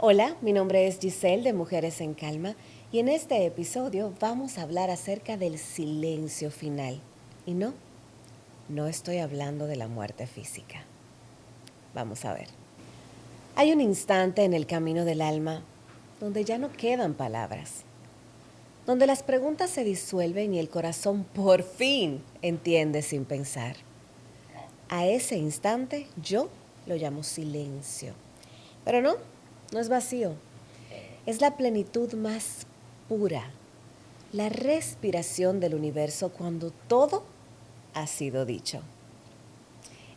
Hola, mi nombre es Giselle de Mujeres en Calma y en este episodio vamos a hablar acerca del silencio final. Y no estoy hablando de la muerte física. Vamos a ver. Hay un instante en el camino del alma donde ya no quedan palabras, donde las preguntas se disuelven y el corazón por fin entiende sin pensar. A ese instante yo lo llamo silencio. Pero no es vacío. Es la plenitud más pura, la respiración del universo cuando todo ha sido dicho.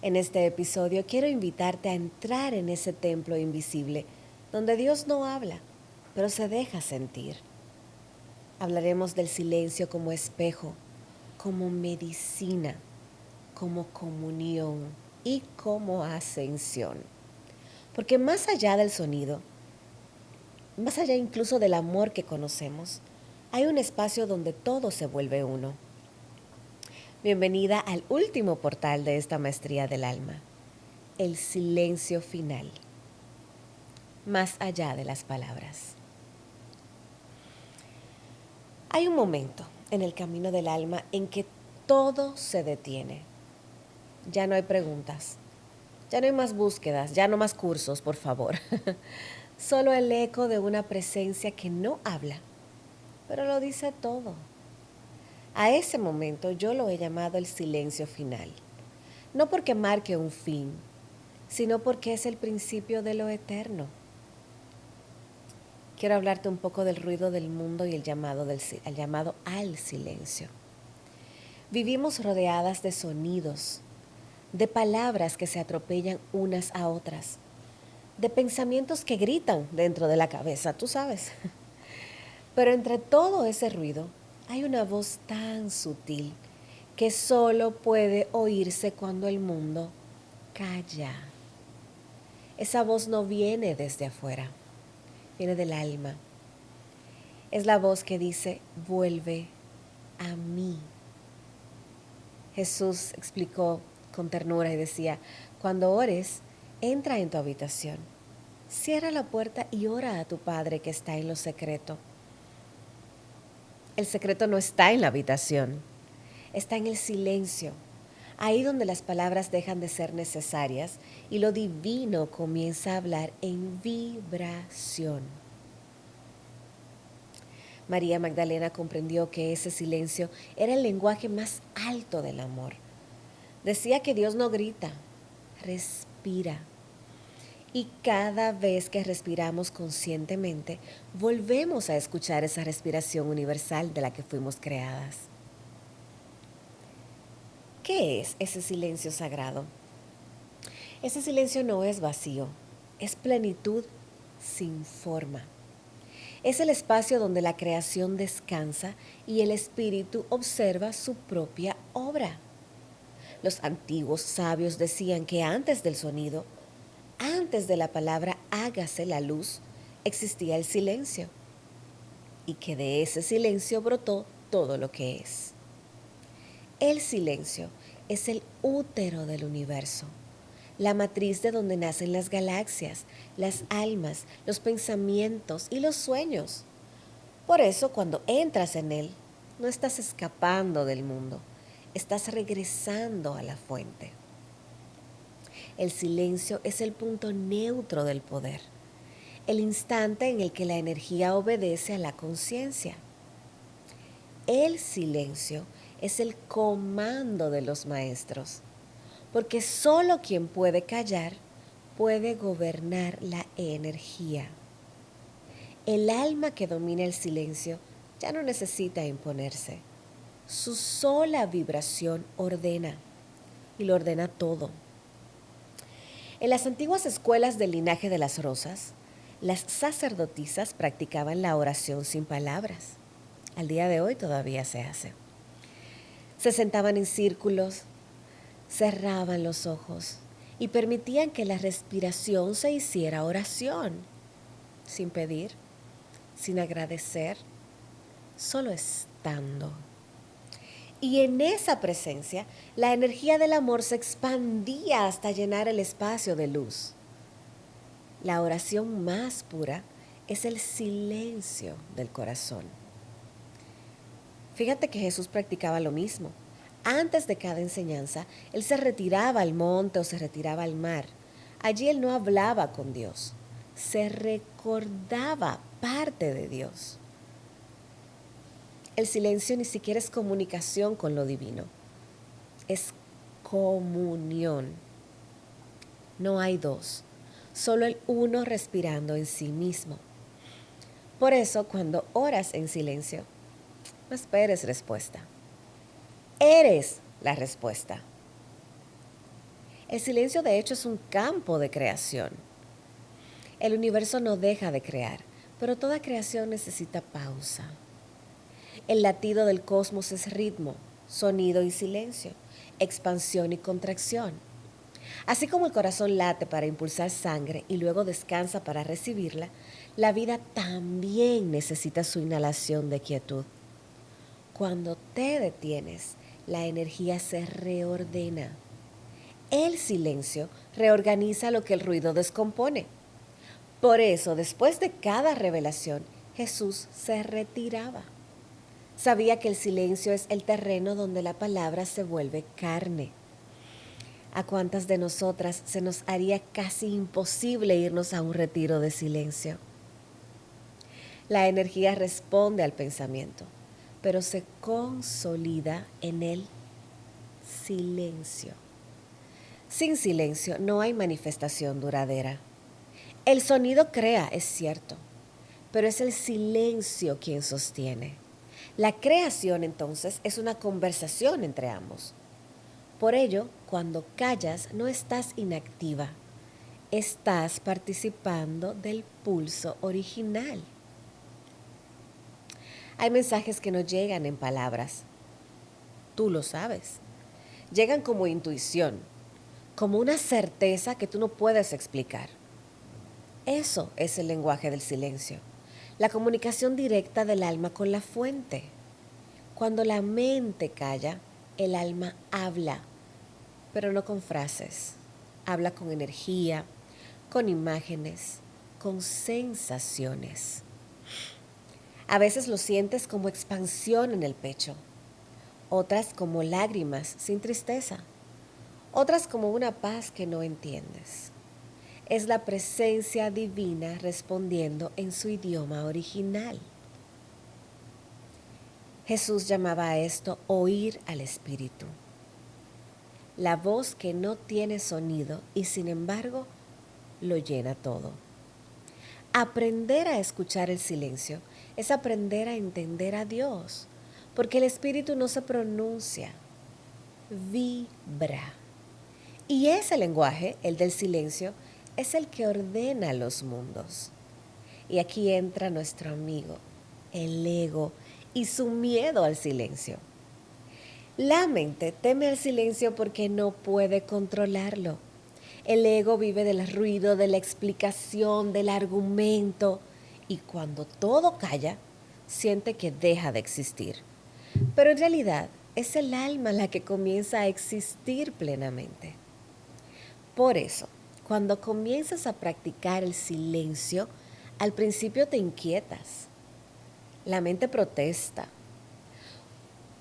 En este episodio quiero invitarte a entrar en ese templo invisible donde Dios no habla, pero se deja sentir. Hablaremos del silencio como espejo, como medicina, como comunión y como ascensión. Porque más allá del sonido, más allá incluso del amor que conocemos, hay un espacio donde todo se vuelve uno. Bienvenida al último portal de esta maestría del alma, el silencio final, más allá de las palabras. Hay un momento en el camino del alma en que todo se detiene. Ya no hay preguntas, ya no hay más búsquedas, ya no más cursos, por favor. Solo el eco de una presencia que no habla, pero lo dice todo. A ese momento yo lo he llamado el silencio final, no porque marque un fin, sino porque es el principio de lo eterno. Quiero hablarte un poco del ruido del mundo y el llamado al silencio. Vivimos rodeadas de sonidos, de palabras que se atropellan unas a otras, de pensamientos que gritan dentro de la cabeza, tú sabes. Pero entre todo ese ruido hay una voz tan sutil que solo puede oírse cuando el mundo calla. Esa voz no viene desde afuera, viene del alma. Es la voz que dice, vuelve a mí. Jesús explicó con ternura y decía, cuando ores, entra en tu habitación, cierra la puerta y ora a tu Padre que está en lo secreto. El secreto no está en la habitación, está en el silencio, ahí donde las palabras dejan de ser necesarias y lo divino comienza a hablar en vibración. María Magdalena comprendió que ese silencio era el lenguaje más alto del amor. Decía que Dios no grita, respira. Y cada vez que respiramos conscientemente, volvemos a escuchar esa respiración universal de la que fuimos creadas. ¿Qué es ese silencio sagrado? Ese silencio no es vacío, es plenitud sin forma. Es el espacio donde la creación descansa y el espíritu observa su propia obra. Los antiguos sabios decían que antes del sonido, antes de la palabra hágase la luz, existía el silencio y que de ese silencio brotó todo lo que es. El silencio es el útero del universo, la matriz de donde nacen las galaxias, las almas, los pensamientos y los sueños. Por eso, cuando entras en él, no estás escapando del mundo, estás regresando a la fuente. El silencio es el punto neutro del poder, el instante en el que la energía obedece a la conciencia. El silencio es el comando de los maestros, porque solo quien puede callar puede gobernar la energía. El alma que domina el silencio ya no necesita imponerse. Su sola vibración ordena y lo ordena todo. En las antiguas escuelas del linaje de las rosas, las sacerdotisas practicaban la oración sin palabras. Al día de hoy todavía se hace. Se sentaban en círculos, cerraban los ojos y permitían que la respiración se hiciera oración, sin pedir, sin agradecer, solo estando. Y en esa presencia, la energía del amor se expandía hasta llenar el espacio de luz. La oración más pura es el silencio del corazón. Fíjate que Jesús practicaba lo mismo. Antes de cada enseñanza, Él se retiraba al monte o se retiraba al mar. Allí Él no hablaba con Dios, se recordaba parte de Dios. El silencio ni siquiera es comunicación con lo divino, es comunión. No hay dos, solo el uno respirando en sí mismo. Por eso, cuando oras en silencio, no esperes respuesta. Eres la respuesta. El silencio, de hecho, es un campo de creación. El universo no deja de crear, pero toda creación necesita pausa. El latido del cosmos es ritmo, sonido y silencio, expansión y contracción. Así como el corazón late para impulsar sangre y luego descansa para recibirla, la vida también necesita su inhalación de quietud. Cuando te detienes, la energía se reordena. El silencio reorganiza lo que el ruido descompone. Por eso, después de cada revelación, Jesús se retiraba. Sabía que el silencio es el terreno donde la palabra se vuelve carne. ¿A cuántas de nosotras se nos haría casi imposible irnos a un retiro de silencio? La energía responde al pensamiento, pero se consolida en el silencio. Sin silencio no hay manifestación duradera. El sonido crea, es cierto, pero es el silencio quien sostiene. La creación, entonces, es una conversación entre ambos. Por ello, cuando callas, no estás inactiva, estás participando del pulso original. Hay mensajes que no llegan en palabras. Tú lo sabes. Llegan como intuición, como una certeza que tú no puedes explicar. Eso es el lenguaje del silencio, la comunicación directa del alma con la fuente. Cuando la mente calla, el alma habla, pero no con frases. Habla con energía, con imágenes, con sensaciones. A veces lo sientes como expansión en el pecho, otras como lágrimas sin tristeza, otras como una paz que no entiendes. Es la presencia divina respondiendo en su idioma original. Jesús llamaba a esto oír al Espíritu. La voz que no tiene sonido y sin embargo lo llena todo. Aprender a escuchar el silencio es aprender a entender a Dios, porque el Espíritu no se pronuncia, vibra. Y ese lenguaje, el del silencio, es el que ordena los mundos. Y aquí entra nuestro amigo, el ego, y su miedo al silencio. La mente teme al silencio porque no puede controlarlo. El ego vive del ruido, de la explicación, del argumento, y cuando todo calla, siente que deja de existir. Pero en realidad es el alma la que comienza a existir plenamente. Por eso, cuando comienzas a practicar el silencio, al principio te inquietas. La mente protesta,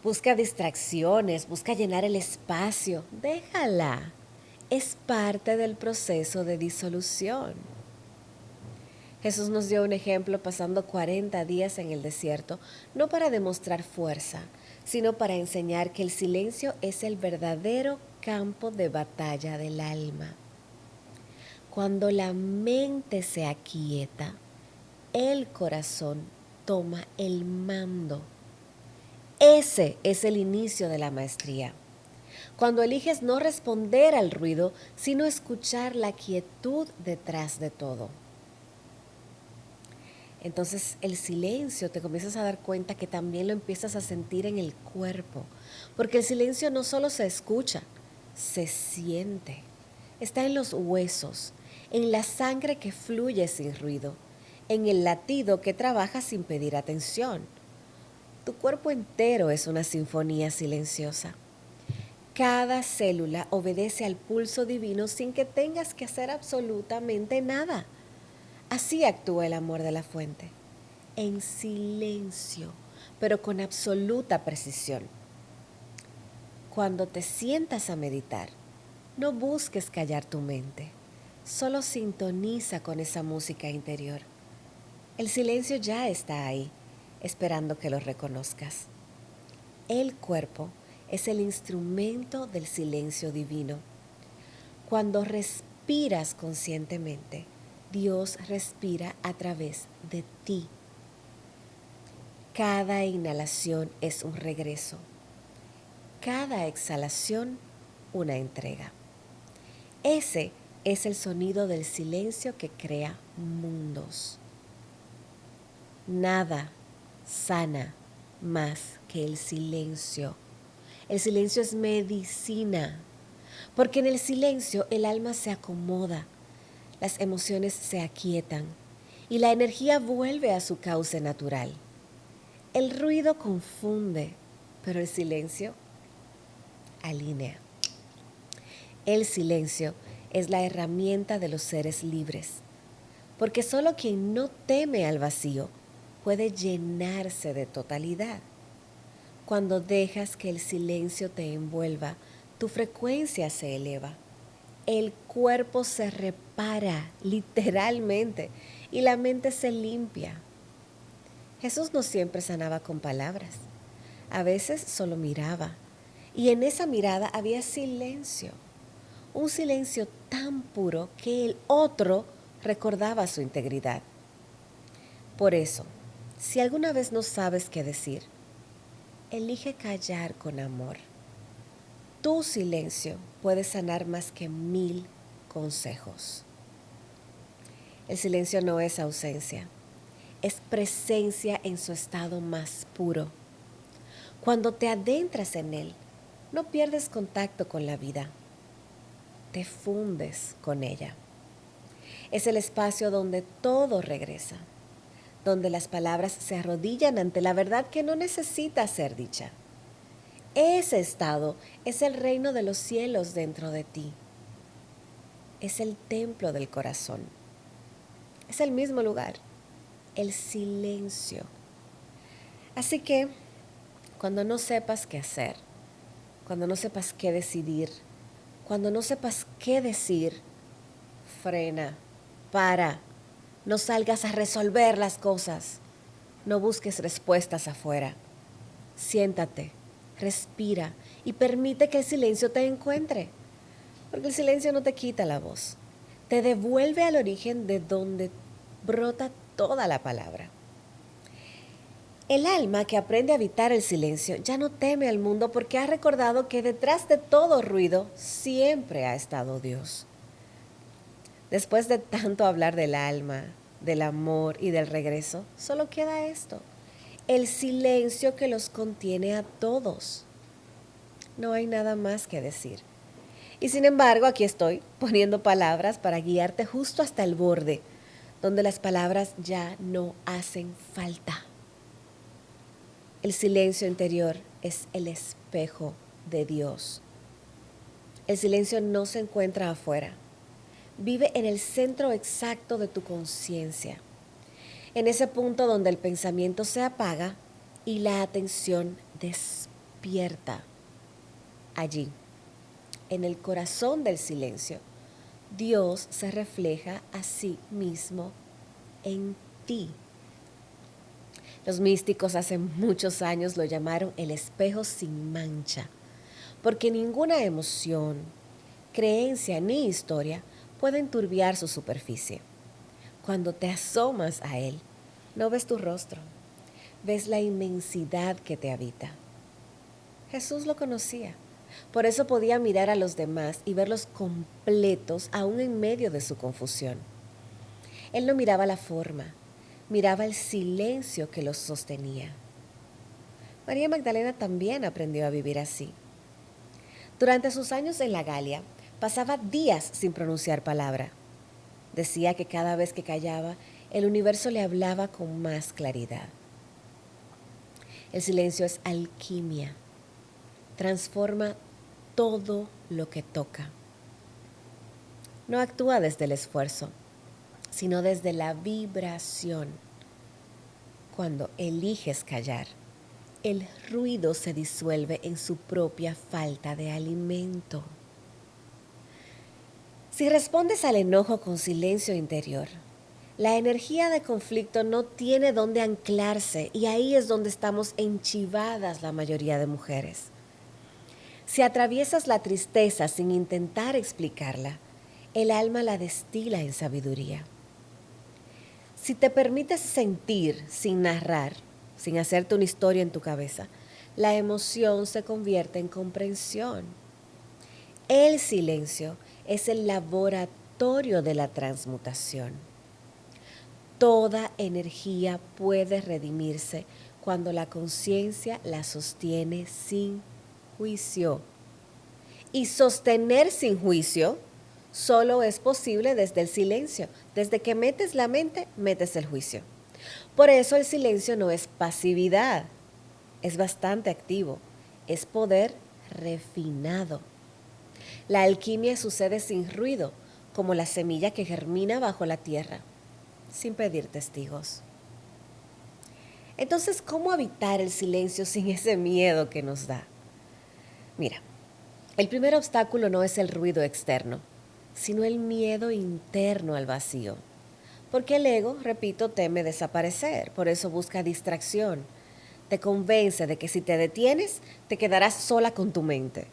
busca distracciones, busca llenar el espacio. Déjala. Es parte del proceso de disolución. Jesús nos dio un ejemplo pasando 40 días en el desierto, no para demostrar fuerza, sino para enseñar que el silencio es el verdadero campo de batalla del alma. Cuando la mente se aquieta, el corazón toma el mando. Ese es el inicio de la maestría. Cuando eliges no responder al ruido, sino escuchar la quietud detrás de todo. Entonces el silencio te comienzas a dar cuenta que también lo empiezas a sentir en el cuerpo, porque el silencio no solo se escucha, se siente. Está en los huesos, en la sangre que fluye sin ruido, en el latido que trabaja sin pedir atención. Tu cuerpo entero es una sinfonía silenciosa. Cada célula obedece al pulso divino sin que tengas que hacer absolutamente nada. Así actúa el amor de la fuente, en silencio, pero con absoluta precisión. Cuando te sientas a meditar, no busques callar tu mente, solo sintoniza con esa música interior. El silencio ya está ahí, esperando que lo reconozcas. El cuerpo es el instrumento del silencio divino. Cuando respiras conscientemente, Dios respira a través de ti. Cada inhalación es un regreso. Cada exhalación, una entrega. Ese es el sonido del silencio que crea mundos. Nada sana más que el silencio. El silencio es medicina, porque en el silencio el alma se acomoda, las emociones se aquietan y la energía vuelve a su cauce natural. El ruido confunde, pero el silencio alinea. El silencio es la herramienta de los seres libres, porque solo quien no teme al vacío puede llenarse de totalidad. Cuando dejas que el silencio te envuelva, tu frecuencia se eleva. El cuerpo se repara, literalmente, y la mente se limpia. Jesús no siempre sanaba con palabras. A veces solo miraba. Y en esa mirada había silencio. Un silencio tan puro que el otro recordaba su integridad. Por eso, si alguna vez no sabes qué decir, elige callar con amor. Tu silencio puede sanar más que 1000 consejos. El silencio no es ausencia, es presencia en su estado más puro. Cuando te adentras en él, no pierdes contacto con la vida, te fundes con ella. Es el espacio donde todo regresa, donde las palabras se arrodillan ante la verdad que no necesita ser dicha. Ese estado es el reino de los cielos dentro de ti. Es el templo del corazón. Es el mismo lugar, el silencio. Así que, cuando no sepas qué hacer, cuando no sepas qué decidir, cuando no sepas qué decir, frena, para, no salgas a resolver las cosas, no busques respuestas afuera. Siéntate, respira y permite que el silencio te encuentre, porque el silencio no te quita la voz, te devuelve al origen de donde brota toda la palabra. El alma que aprende a habitar el silencio ya no teme al mundo porque ha recordado que detrás de todo ruido siempre ha estado Dios. Después de tanto hablar del alma, del amor y del regreso, solo queda esto: el silencio que los contiene a todos. No hay nada más que decir. Y sin embargo, aquí estoy poniendo palabras para guiarte justo hasta el borde, donde las palabras ya no hacen falta. El silencio interior es el espejo de Dios. El silencio no se encuentra afuera. Vive en el centro exacto de tu conciencia, en ese punto donde el pensamiento se apaga y la atención despierta. Allí, en el corazón del silencio, Dios se refleja a sí mismo en ti. Los místicos hace muchos años lo llamaron el espejo sin mancha, porque ninguna emoción, creencia ni historia puede enturbiar su superficie. Cuando te asomas a él, no ves tu rostro, ves la inmensidad que te habita. Jesús lo conocía, por eso podía mirar a los demás y verlos completos aún en medio de su confusión. Él no miraba la forma, miraba el silencio que los sostenía. María Magdalena también aprendió a vivir así. Durante sus años en la Galia, pasaba días sin pronunciar palabra. Decía que cada vez que callaba, el universo le hablaba con más claridad. El silencio es alquimia. Transforma todo lo que toca. No actúa desde el esfuerzo, sino desde la vibración. Cuando eliges callar, el ruido se disuelve en su propia falta de alimento. Si respondes al enojo con silencio interior, la energía de conflicto no tiene dónde anclarse y ahí es donde estamos enchivadas la mayoría de mujeres. Si atraviesas la tristeza sin intentar explicarla, el alma la destila en sabiduría. Si te permites sentir sin narrar, sin hacerte una historia en tu cabeza, la emoción se convierte en comprensión. El silencio es el laboratorio de la transmutación. Toda energía puede redimirse cuando la conciencia la sostiene sin juicio. Y sostener sin juicio solo es posible desde el silencio. Desde que metes la mente, metes el juicio. Por eso el silencio no es pasividad, es bastante activo, es poder refinado. La alquimia sucede sin ruido, como la semilla que germina bajo la tierra, sin pedir testigos. Entonces, ¿cómo habitar el silencio sin ese miedo que nos da? Mira, el primer obstáculo no es el ruido externo, sino el miedo interno al vacío. Porque el ego, repito, teme desaparecer, por eso busca distracción. Te convence de que si te detienes, te quedarás sola con tu mente.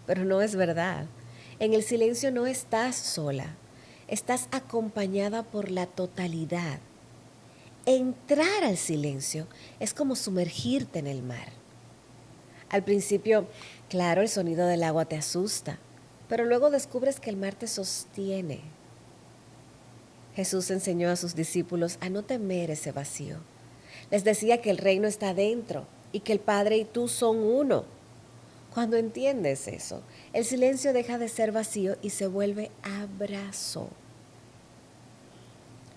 Pero no es verdad. En el silencio no estás sola, estás acompañada por la totalidad. Entrar al silencio es como sumergirte en el mar. Al principio, claro, el sonido del agua te asusta, pero luego descubres que el mar te sostiene. Jesús enseñó a sus discípulos a no temer ese vacío. Les decía que el reino está dentro y que el Padre y tú son uno. Cuando entiendes eso, el silencio deja de ser vacío y se vuelve abrazo.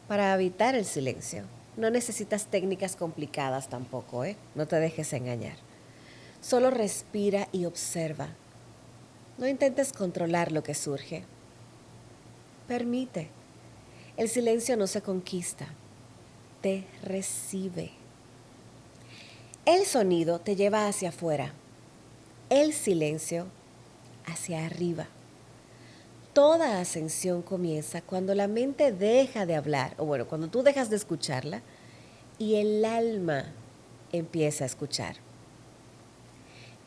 Para habitar el silencio, no necesitas técnicas complicadas tampoco, ¿eh? No te dejes engañar. Solo respira y observa. No intentes controlar lo que surge. Permite. El silencio no se conquista, te recibe. El sonido te lleva hacia afuera, el silencio hacia arriba. Toda ascensión comienza cuando la mente deja de hablar, o bueno, cuando tú dejas de escucharla y el alma empieza a escuchar.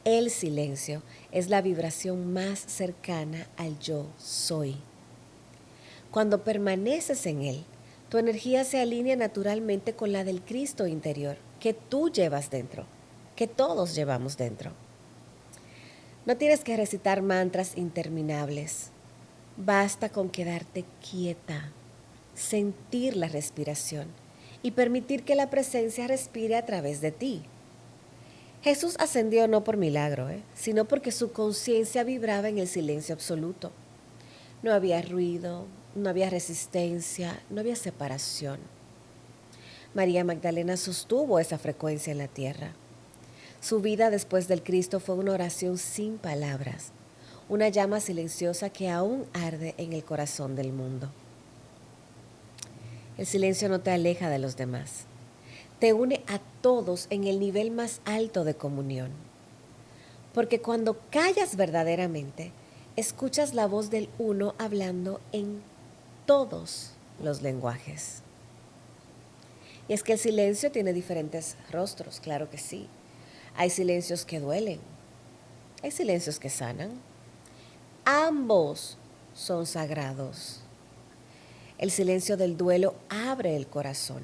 El silencio es la vibración más cercana al yo soy. Cuando permaneces en él, tu energía se alinea naturalmente con la del Cristo interior que tú llevas dentro, que todos llevamos dentro. No tienes que recitar mantras interminables. Basta con quedarte quieta, sentir la respiración y permitir que la presencia respire a través de ti. Jesús ascendió no por milagro, sino porque su conciencia vibraba en el silencio absoluto. No había ruido, no había resistencia, no había separación. María Magdalena sostuvo esa frecuencia en la tierra. Su vida después del Cristo fue una oración sin palabras, una llama silenciosa que aún arde en el corazón del mundo. El silencio no te aleja de los demás, te une a todos en el nivel más alto de comunión. Porque cuando callas verdaderamente, escuchas la voz del uno hablando en todos los lenguajes. Y es que el silencio tiene diferentes rostros, claro que sí. Hay silencios que duelen, hay silencios que sanan. Ambos son sagrados. El silencio del duelo abre el corazón.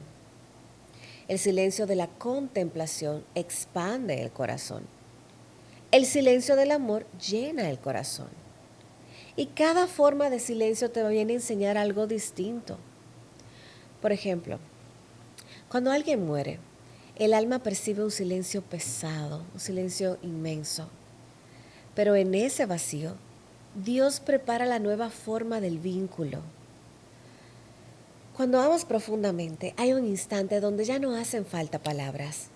El silencio de la contemplación expande el corazón. El silencio del amor llena el corazón. Y cada forma de silencio te viene a enseñar algo distinto. Por ejemplo, cuando alguien muere, el alma percibe un silencio pesado, un silencio inmenso. Pero en ese vacío, Dios prepara la nueva forma del vínculo. Cuando amas profundamente, hay un instante donde ya no hacen falta palabras,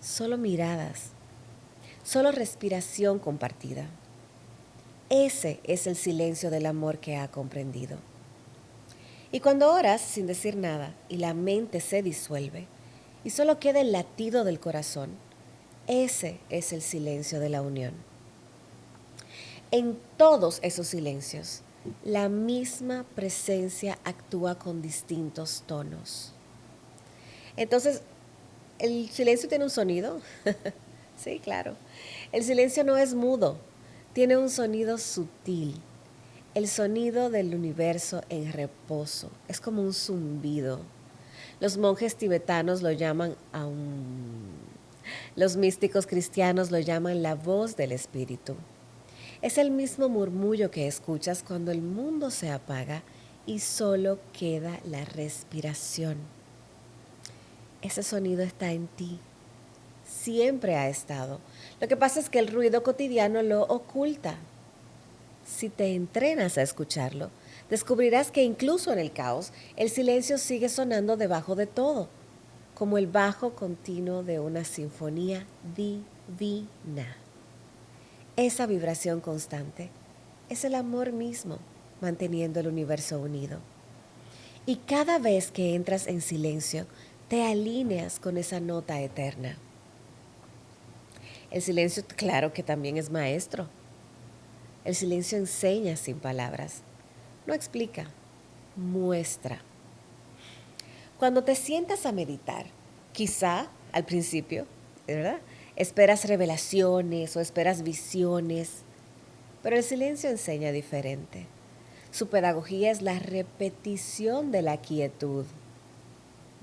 solo miradas, solo respiración compartida. Ese es el silencio del amor que ha comprendido. Y cuando oras sin decir nada y la mente se disuelve y solo queda el latido del corazón, ese es el silencio de la unión. En todos esos silencios, la misma presencia actúa con distintos tonos. Entonces, ¿el silencio tiene un sonido? Sí, claro. El silencio no es mudo, tiene un sonido sutil. El sonido del universo en reposo. Es como un zumbido. Los monjes tibetanos lo llaman aum. Los místicos cristianos lo llaman la voz del espíritu. Es el mismo murmullo que escuchas cuando el mundo se apaga y solo queda la respiración. Ese sonido está en ti. Siempre ha estado. Lo que pasa es que el ruido cotidiano lo oculta. Si te entrenas a escucharlo, descubrirás que incluso en el caos, el silencio sigue sonando debajo de todo, como el bajo continuo de una sinfonía divina. Esa vibración constante es el amor mismo, manteniendo el universo unido. Y cada vez que entras en silencio, te alineas con esa nota eterna. El silencio, claro que también es maestro. El silencio enseña sin palabras. No explica, muestra. Cuando te sientas a meditar, quizá al principio, ¿verdad? Esperas revelaciones o esperas visiones, pero el silencio enseña diferente. Su pedagogía es la repetición de la quietud.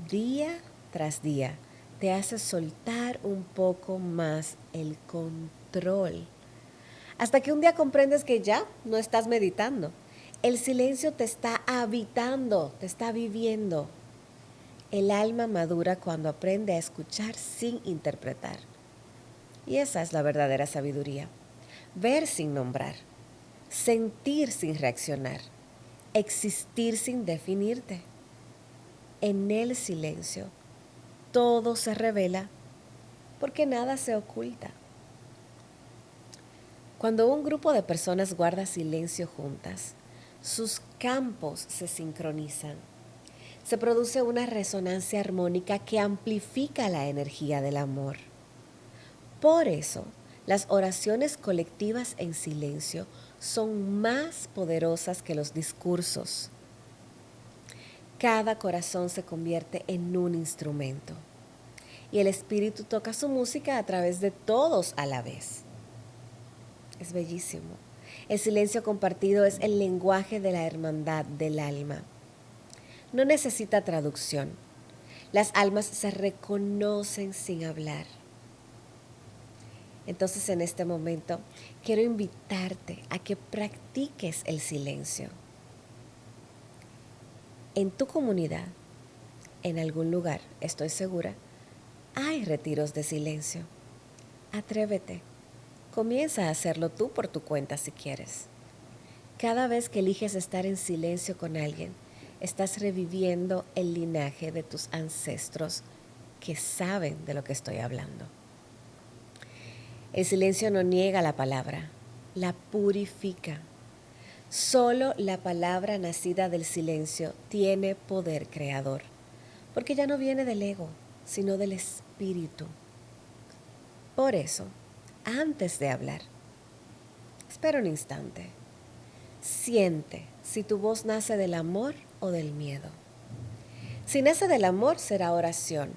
Día tras día te hace soltar un poco más el control. Hasta que un día comprendes que ya no estás meditando. El silencio te está habitando, te está viviendo. El alma madura cuando aprende a escuchar sin interpretar. Y esa es la verdadera sabiduría. Ver sin nombrar, sentir sin reaccionar, existir sin definirte. En el silencio, todo se revela porque nada se oculta. Cuando un grupo de personas guarda silencio juntas, sus campos se sincronizan. Se produce una resonancia armónica que amplifica la energía del amor. Por eso, las oraciones colectivas en silencio son más poderosas que los discursos. Cada corazón se convierte en un instrumento y el espíritu toca su música a través de todos a la vez. Es bellísimo. El silencio compartido es el lenguaje de la hermandad del alma. No necesita traducción. Las almas se reconocen sin hablar. Entonces, en este momento, quiero invitarte a que practiques el silencio. En tu comunidad, en algún lugar, estoy segura, hay retiros de silencio. Atrévete. Comienza a hacerlo tú por tu cuenta si quieres. Cada vez que eliges estar en silencio con alguien, estás reviviendo el linaje de tus ancestros que saben de lo que estoy hablando. El silencio no niega la palabra, la purifica. Solo la palabra nacida del silencio tiene poder creador, porque ya no viene del ego, sino del espíritu. Por eso, antes de hablar, espera un instante. Siente si tu voz nace del amor o del miedo. Si nace del amor, será oración.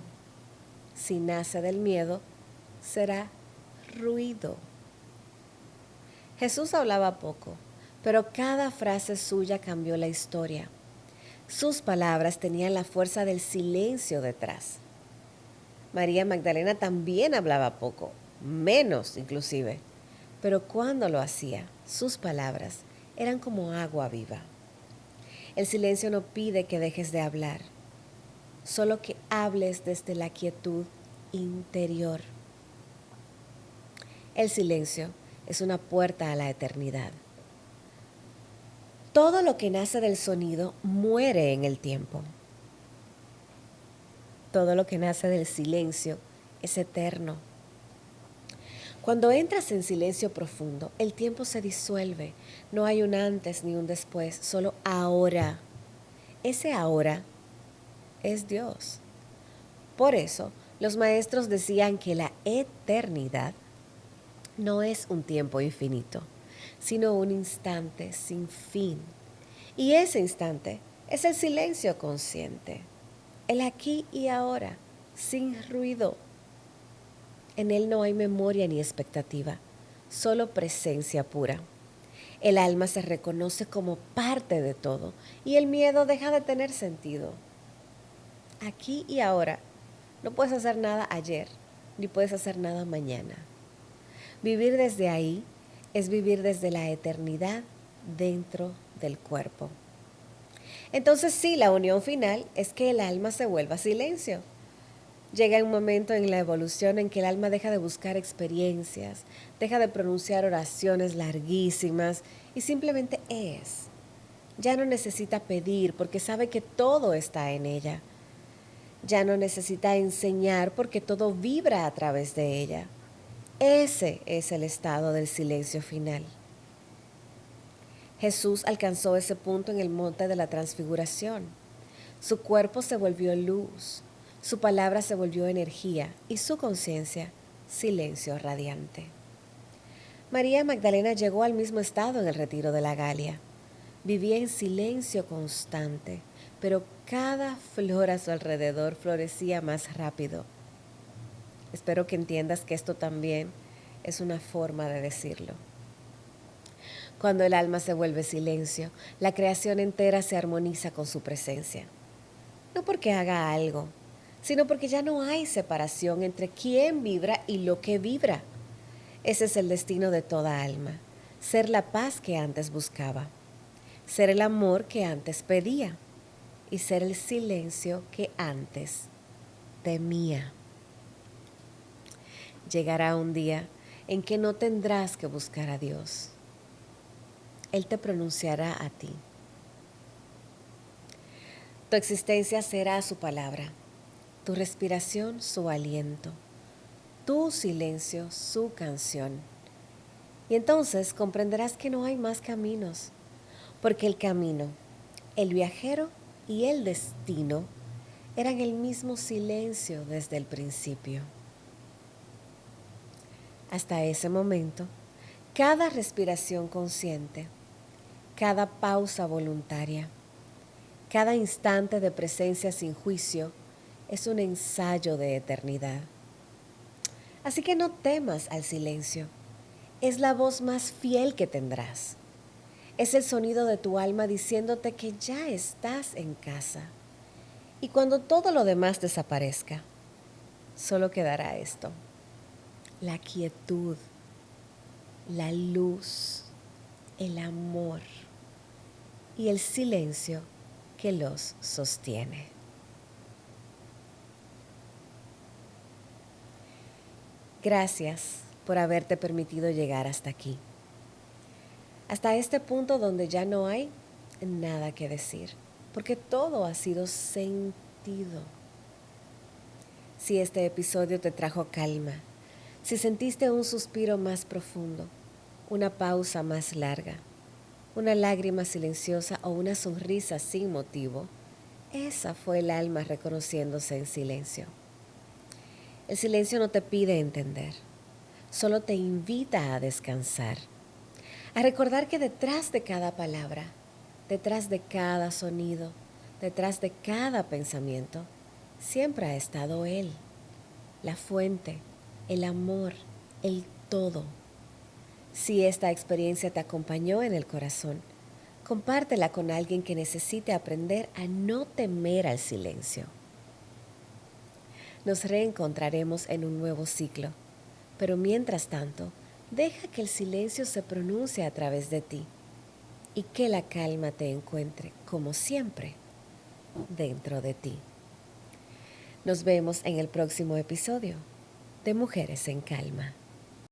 Si nace del miedo, será ruido. Jesús hablaba poco, pero cada frase suya cambió la historia. Sus palabras tenían la fuerza del silencio detrás. María Magdalena también hablaba poco, menos inclusive, pero cuando lo hacía, sus palabras eran como agua viva. El silencio no pide que dejes de hablar, solo que hables desde la quietud interior. El silencio es una puerta a la eternidad. Todo lo que nace del sonido muere en el tiempo. Todo lo que nace del silencio es eterno. Cuando entras en silencio profundo, el tiempo se disuelve. No hay un antes ni un después, solo ahora. Ese ahora es Dios. Por eso, los maestros decían que la eternidad no es un tiempo infinito, sino un instante sin fin. Y ese instante es el silencio consciente, el aquí y ahora, sin ruido. En él no hay memoria ni expectativa, solo presencia pura. El alma se reconoce como parte de todo y el miedo deja de tener sentido. Aquí y ahora, no puedes hacer nada ayer, ni puedes hacer nada mañana. Vivir desde ahí es vivir desde la eternidad dentro del cuerpo. Entonces sí, la unión final es que el alma se vuelva silencio. Llega un momento en la evolución en que el alma deja de buscar experiencias, deja de pronunciar oraciones larguísimas y simplemente es. Ya no necesita pedir porque sabe que todo está en ella. Ya no necesita enseñar porque todo vibra a través de ella. Ese es el estado del silencio final. Jesús alcanzó ese punto en el monte de la transfiguración. Su cuerpo se volvió luz, su palabra se volvió energía y su conciencia silencio radiante. María Magdalena llegó al mismo estado en el retiro de la Galia. Vivía en silencio constante, pero cada flor a su alrededor florecía más rápido. Espero que entiendas que esto también es una forma de decirlo. Cuando el alma se vuelve silencio, la creación entera se armoniza con su presencia. No porque haga algo, sino porque ya no hay separación entre quién vibra y lo que vibra. Ese es el destino de toda alma, ser la paz que antes buscaba, ser el amor que antes pedía y ser el silencio que antes temía. Llegará un día en que no tendrás que buscar a Dios. Él te pronunciará a ti. Tu existencia será su palabra, tu respiración su aliento, tu silencio su canción. Y entonces comprenderás que no hay más caminos, porque el camino, el viajero y el destino eran el mismo silencio desde el principio. Hasta ese momento, cada respiración consciente, cada pausa voluntaria, cada instante de presencia sin juicio es un ensayo de eternidad. Así que no temas al silencio. Es la voz más fiel que tendrás. Es el sonido de tu alma diciéndote que ya estás en casa. Y cuando todo lo demás desaparezca, solo quedará esto: la quietud, la luz, el amor y el silencio que los sostiene. Gracias por haberte permitido llegar hasta aquí, hasta este punto donde ya no hay nada que decir, porque todo ha sido sentido. Si este episodio te trajo calma, si sentiste un suspiro más profundo, una pausa más larga, una lágrima silenciosa o una sonrisa sin motivo, esa fue el alma reconociéndose en silencio. El silencio no te pide entender, solo te invita a descansar, a recordar que detrás de cada palabra, detrás de cada sonido, detrás de cada pensamiento, siempre ha estado Él, la fuente, el amor, el todo. Si esta experiencia te acompañó en el corazón, compártela con alguien que necesite aprender a no temer al silencio. Nos reencontraremos en un nuevo ciclo, pero mientras tanto, deja que el silencio se pronuncie a través de ti y que la calma te encuentre, como siempre, dentro de ti. Nos vemos en el próximo episodio de Mujeres en Calma.